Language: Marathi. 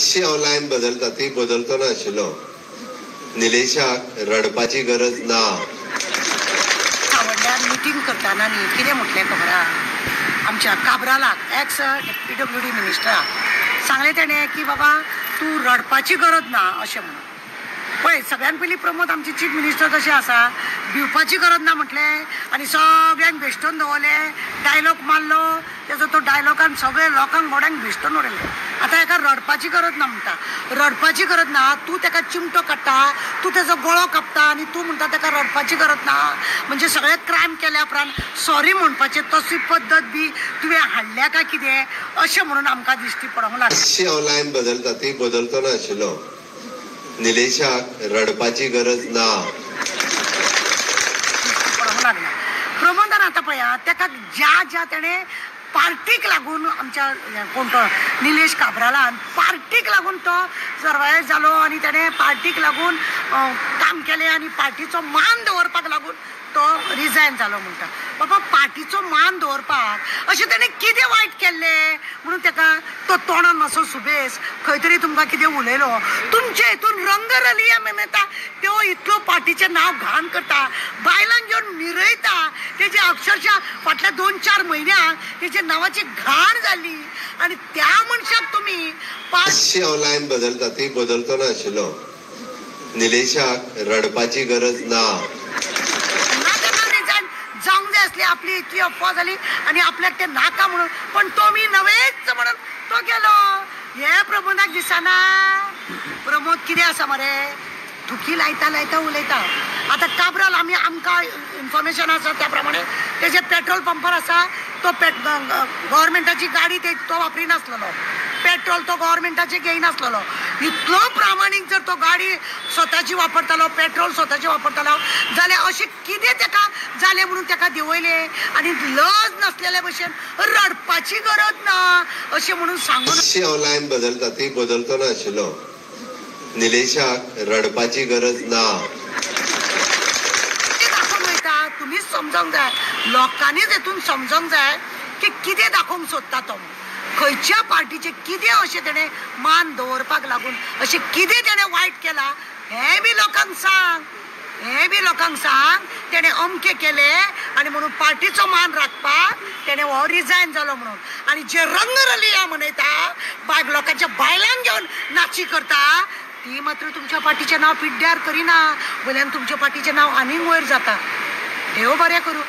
मातशी हांव लायन बदलता ती बदलतो नाशिल्लो. निलेशाक रडपाची गरज ना. सावड्ड्यार मिटींग करताना न्ही कितें म्हटलें खबर आहा, आमच्या काब्रालाक एक्स PWD मिनिस्टराक सांगलें तेणें की बाबा तूं रडपाची गरज ना अशें म्हणून. पळय सगळ्यान पयलीं प्रमोद आमचे चीफ मिनिस्टर कशें आसा, भिवपाची गरज ना म्हटलें आनी सगळ्यांक भेश्टोन दवरलें, डायलॉग मारलो तेजो तो डायलॉगान सगळे लोकांक गोड्यांक भेश्टोन उडयले. आतां हेका रडपाची गरज ना म्हणटा. रडपाची गरज ना, तूं तेका चिमटो काडटा, तूं तेजो गळो कापता आनी तूं म्हणटा तेका रडपाची गरज ना. म्हणजे सगळे क्रायम केल्या उपरांत सॉरी म्हणपाची तशी पद्दत बी तुवें हाडल्या काय कितें अशें म्हणून आमकां दिश्टी पडोंक लागलें. मातशी हांव लायन बदलता ती बदलतो नाशिल्लो. निलेशाक रडपाची गरज ना. पडोंक लागला. प्रमोदान आतां पळया तेका ज्या तेणें पार्टीक लागून आमच्या कोण तो निलेश काब्रालान पार्टीक लागून तो सर्वायव जालो आनी तेणें पार्टीक लागून काम केलें आनी पार्टीचो मान दवरपाक लागून तो रिजायन जालो म्हणटा. बाबा पार्टीचो मान दवरपाक अशें तेणें कितें वायट केल्लें म्हणून तेका तो तोंडान मातसो सुबेस खंय तरी तुमकां कितें उलयलो. तुमचे हितून रंगरलिया मनयता त्यो इतलो पार्टीचें नांव घाण करता, बायलांक घेवन मिरयता, तेजे अक्षरशः फाटल्या 2-4 म्हयन्याक तेजे नांवाची घाण जाली आनी त्या मनशाक तुमी मातशी हांव लायन बदलता ती बदलतो नाशिल्लो. निलेशाक रडपाची गरज ना. जावंक जाय आसली, आपली इतली अफवा जाली आनी आपल्याक ते नाका म्हणून, पण तो मी नवेच म्हणून तो गेलो. हे प्रमोदाक दिसना. प्रमोद कितें आसा मरे, थुकी लायता लायता उलयता. आतां काब्राल आमकां इन्फॉर्मेशन आसा त्या प्रमाणे तेजे पेट्रोल पंपार आसा तो गव्हर्मेंटाची गाडी तो वापरिनासलेलो, पेट्रोल तो गव्हर्मेंटाचे घेयनासलेलो. इतलो प्रामाणीक जर तो गाडी स्वताची वापरतालो, पेट्रोल स्वताचे वापरतालो जाल्यार अशें कितें तेका जालें म्हणून तेका देंवयले आनी लज नसलेल्या भशेन रडपाची गरज ना अशें म्हणून सांगून. मातशी हांव लायन बदलता ती बदलतो नाशिल्लो. निलेशाक रडपाची गरज ना. तुम्हीच समजावंक जाय, लोकांनीच हेतून समजावंक जाय की कितें दाखोवंक सोदता तो, खंयच्या पार्टीचे कितें अशें तेणें मान दवरपाक लागून अशें कितें तेणें वायट केलां हें बी लोकांक सांग. हें बी लोकांक सांग तेणें अमकें केलें आनी म्हणून पार्टीचो मान राखपाक तेणें हो रिजायन जालो म्हणून. आनी जे रंगरलिया मनयता, लोकांच्या बायलांक घेवन नाची करता, ती मात्र तुमच्या पार्टीचें नांव पिड्ड्यार करिना, वयल्यान तुमच्या पार्टीचें नांव आनीक वयर जाता. देव बरें करूं.